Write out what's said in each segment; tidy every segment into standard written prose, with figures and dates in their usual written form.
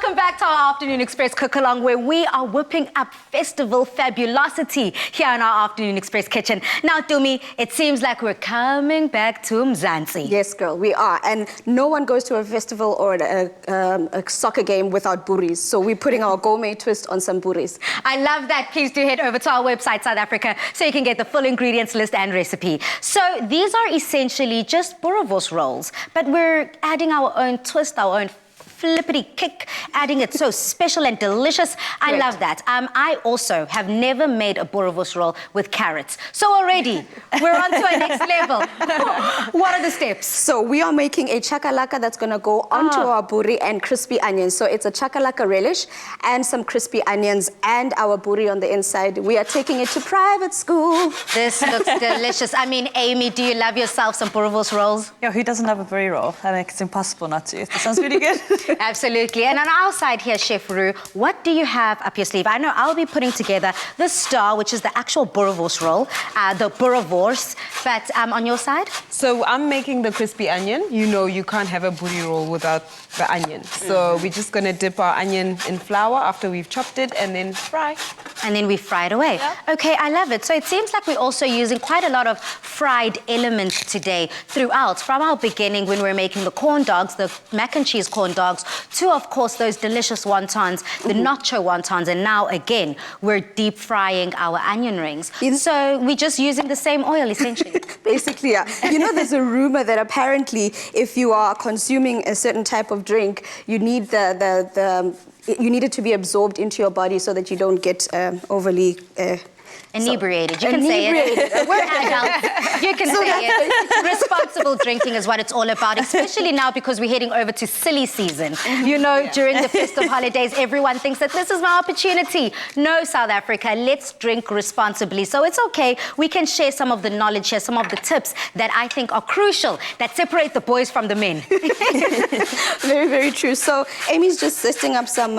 Welcome back to our Afternoon Express cook-along, where we are whipping up festival fabulosity here in our Afternoon Express kitchen. Now, Tumi, it seems like we're coming back to Mzansi. Yes, girl, we are. And no one goes to a festival or a soccer game without boeries. So we're putting our gourmet twist on some boeries. I love that. Please do head over to our website, South Africa, so you can get the full ingredients list and recipe. So these are essentially just boerewors rolls, but we're adding our own twist, our own flippity kick, adding it so special and delicious. I love that. I also have never made a boerewors roll with carrots. So already, we're on to our next level. What are the steps? So we are making a chakalaka that's going to go onto our boerie and crispy onions. So it's a chakalaka relish and some crispy onions and our boerie on the inside. We are taking it to private school. This looks delicious. I mean, Amy, do you love yourself some boerewors rolls? Yeah, who doesn't love a boerie roll? I mean, it's impossible not to. That sounds really good. Absolutely. And on our side here, Chef Roo, what do you have up your sleeve? I know I'll be putting together the star, which is the actual boerewors roll, the boerewors, but on your side? So I'm making the crispy onion. You know you can't have a boerie roll without the onion. So we're just going to dip our onion in flour after we've chopped it and then fry. And then we fry it away. Yeah. Okay, I love it. So it seems like we're also using quite a lot of fried elements today throughout, from our beginning when we were making the corn dogs, the mac and cheese corn dogs, to, of course, those delicious wontons, the nacho wontons, and now, again, we're deep frying our onion rings. So we're just using the same oil, essentially. Basically, yeah. You know, there's a rumor that apparently if you are consuming a certain type of drink, you need you need it to be absorbed into your body so that you don't get overly... Inebriated. You can say it. We're adults. You can say it. Responsible drinking is what it's all about, especially now because we're heading over to silly season. You know, during the festive holidays, everyone thinks that this is my opportunity. No, South Africa, let's drink responsibly. So it's okay. We can share some of the knowledge here, some of the tips that I think are crucial, that separate the boys from the men. Very, very true. So Amy's just zesting up some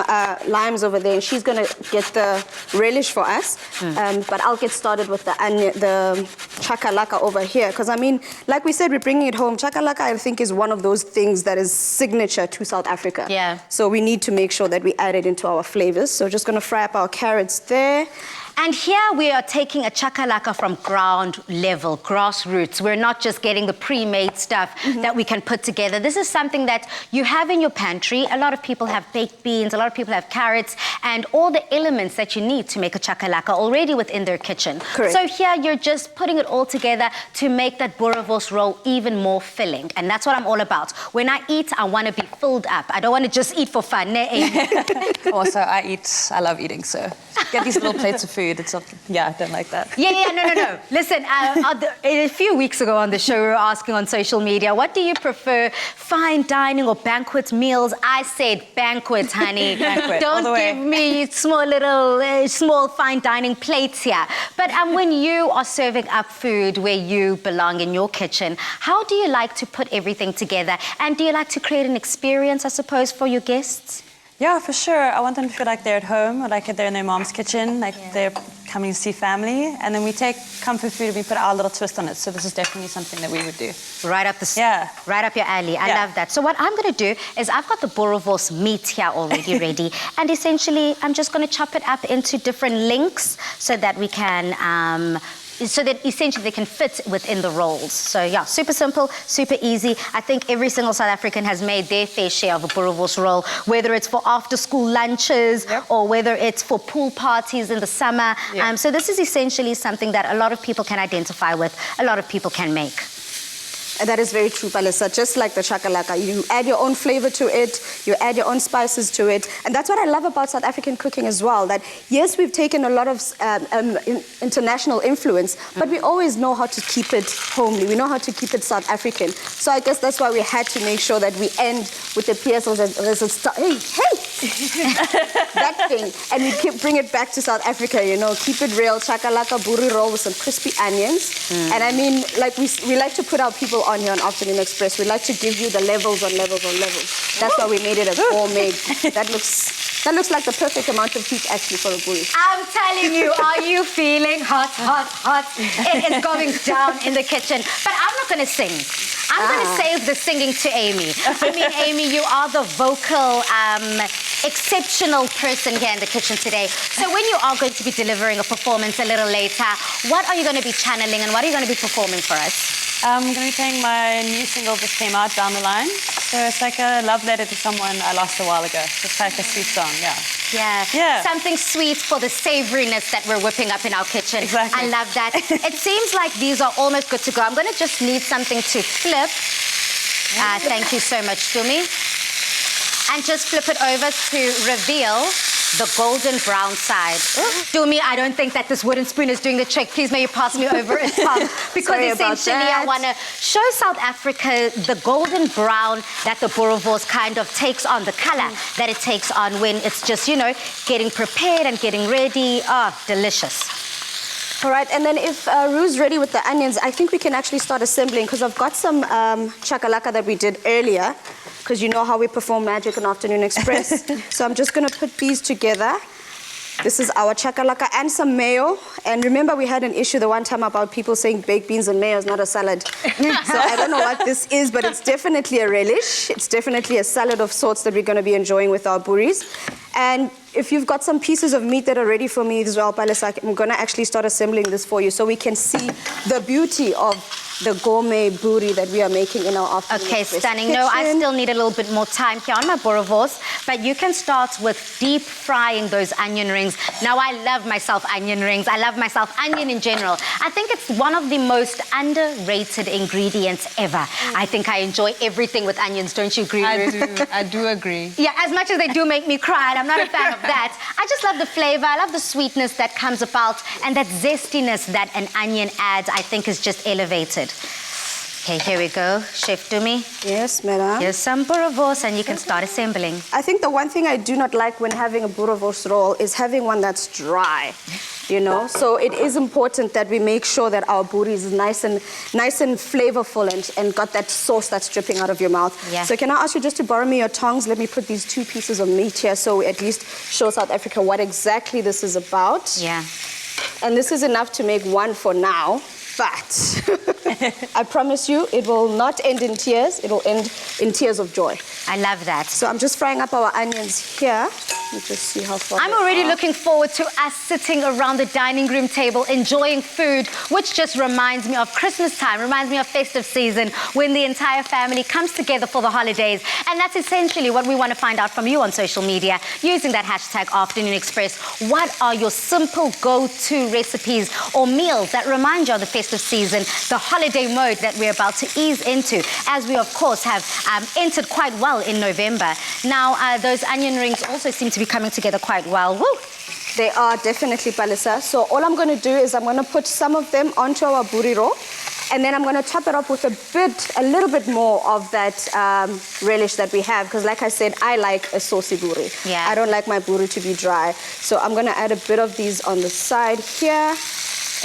limes over there, and she's going to get the relish for us. But I'll get started with the chakalaka over here. Because, I mean, like we said, we're bringing it home. Chakalaka, I think, is one of those things that is signature to South Africa. Yeah. So we need to make sure that we add it into our flavors. So just going to fry up our carrots there. And here we are taking a chakalaka from ground level, grassroots. We're not just getting the pre-made stuff that we can put together. This is something that you have in your pantry. A lot of people have baked beans, a lot of people have carrots, and all the elements that you need to make a chakalaka already within their kitchen. Correct. So here you're just putting it all together to make that boerewors roll even more filling. And that's what I'm all about. When I eat, I want to be filled up. I don't want to just eat for fun. Also, I love eating, so get these little plates of food. It's yeah, I don't like that. No. Listen, a few weeks ago on the show, we were asking on social media, what do you prefer, fine dining or banquet meals? I said banquet, honey. Banquet, all the Don't way. give me small fine dining plates here. But when you are serving up food where you belong in your kitchen, how do you like to put everything together? And do you like to create an experience, I suppose, for your guests? Yeah, for sure. I want them to feel like they're at home, or like they're in their mom's kitchen, like they're coming to see family. And then we take comfort food and we put our little twist on it. So this is definitely something that we would do. Right up your alley. I love that. So what I'm going to do is I've got the boerewors meat here already ready. And essentially, I'm just going to chop it up into different links so that we can... so that essentially they can fit within the rolls. So yeah, super simple, super easy. I think every single South African has made their fair share of a boerewors roll, whether it's for after-school lunches or whether it's for pool parties in the summer. So this is essentially something that a lot of people can identify with, a lot of people can make. And that is very true, Palisa. Just like the chakalaka, you add your own flavor to it, you add your own spices to it. And that's what I love about South African cooking as well, that yes, we've taken a lot of international influence, but we always know how to keep it homely. We know how to keep it South African. So I guess that's why we had to make sure that we end with the PSLs that thing. And we bring it back to South Africa, you know, keep it real, chakalaka, boerie roll with some crispy onions. And I mean, like we like to put our people on here on Afternoon Express. We like to give you the levels on levels on levels. That's why we made it a gourmet. That looks like the perfect amount of heat actually for a boerie. I'm telling you, are you feeling hot, hot, hot? It is going down in the kitchen. But I'm not going to sing. I'm going to save the singing to Amy. I mean, Amy, you are the vocal, exceptional person here in the kitchen today. So when you are going to be delivering a performance a little later, what are you going to be channeling and what are you going to be performing for us? I'm going to be playing my new single just came out, Down the Line. So it's like a love letter to someone I lost a while ago. It's like a sweet song, yeah. Yeah. Something sweet for the savouriness that we're whipping up in our kitchen. Exactly. I love that. It seems like these are almost good to go. I'm going to just need something to flip. Thank you so much, Dumi. And just flip it over to reveal the golden brown side. Dumi, I don't think that this wooden spoon is doing the trick. Please may you pass me over a tub. Because essentially I want to show South Africa the golden brown that the boerewors kind of takes on, the colour that it takes on when it's just, you know, getting prepared and getting ready. Oh, delicious. All right, and then if Rue's ready with the onions, I think we can actually start assembling because I've got some chakalaka that we did earlier because you know how we perform magic on Afternoon Express. So I'm just going to put these together. This is our chakalaka and some mayo. And remember, we had an issue the one time about people saying baked beans and mayo is not a salad. So I don't know what this is, but it's definitely a relish. It's definitely a salad of sorts that we're going to be enjoying with our boeries. And if you've got some pieces of meat that are ready for me as well, Palisa, I'm going to actually start assembling this for you so we can see the beauty of the gourmet boerie that we are making in our afternoon. Okay, stunning. No, I still need a little bit more time here on my boerewors, but you can start with deep frying those onion rings. Now, I love myself onion rings. I love myself onion in general. I think it's one of the most underrated ingredients ever. I think I enjoy everything with onions. Don't you agree, Ruth? I do agree. Yeah, as much as they do make me cry, and I'm not a fan of that, I just love the flavor. I love the sweetness that comes about, and that zestiness that an onion adds, I think is just elevated. Okay, here we go. Chef Dumi. Yes, madam. Here's some boerewors and you can start assembling. I think the one thing I do not like when having a boerewors roll is having one that's dry, you know? So it is important that we make sure that our boerie is nice and flavorful and got that sauce that's dripping out of your mouth. Yeah. So can I ask you just to borrow me your tongs? Let me put these 2 pieces of meat here so we at least show South Africa what exactly this is about. Yeah. And this is enough to make one for now. But I promise you, it will not end in tears. It will end in tears of joy. I love that. So I'm just frying up our onions here. Let me just see how far I'm already looking forward to us sitting around the dining room table enjoying food, which just reminds me of Christmas time, reminds me of festive season when the entire family comes together for the holidays. And that's essentially what we want to find out from you on social media using that hashtag Afternoon Express. What are your simple go-to recipes or meals that remind you of the festive season, the holiday mode that we're about to ease into, as we of course have entered quite well in November. Now those onion rings also seem to be coming together quite well. Woo! They are definitely, Palisa. So all I'm going to do is I'm going to put some of them onto our boerie roll, and then I'm going to top it up with a little bit more of that relish that we have, because like I said, I like a saucy boerie. Yeah. I don't like my boerie to be dry. So I'm going to add a bit of these on the side here.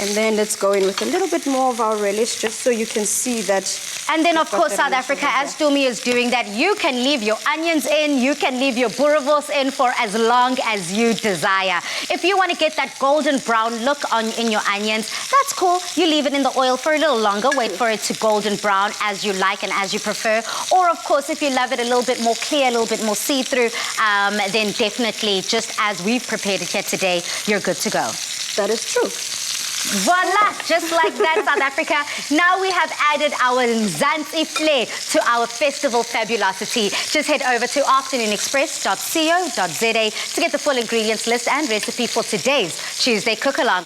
And then let's go in with a little bit more of our relish, just so you can see that. And then, of course, South Africa, as Dumi is doing that, you can leave your onions in, you can leave your boerewors in for as long as you desire. If you want to get that golden brown look in your onions, that's cool. You leave it in the oil for a little longer, wait for it to golden brown as you like and as you prefer. Or, of course, if you love it a little bit more clear, a little bit more see-through, then definitely, just as we've prepared it here today, you're good to go. That is true. Voila, just like that, South Africa. Now we have added our Mzansi flair to our festival fabulosity. Just head over to afternoonexpress.co.za to get the full ingredients list and recipe for today's Tuesday cook-along.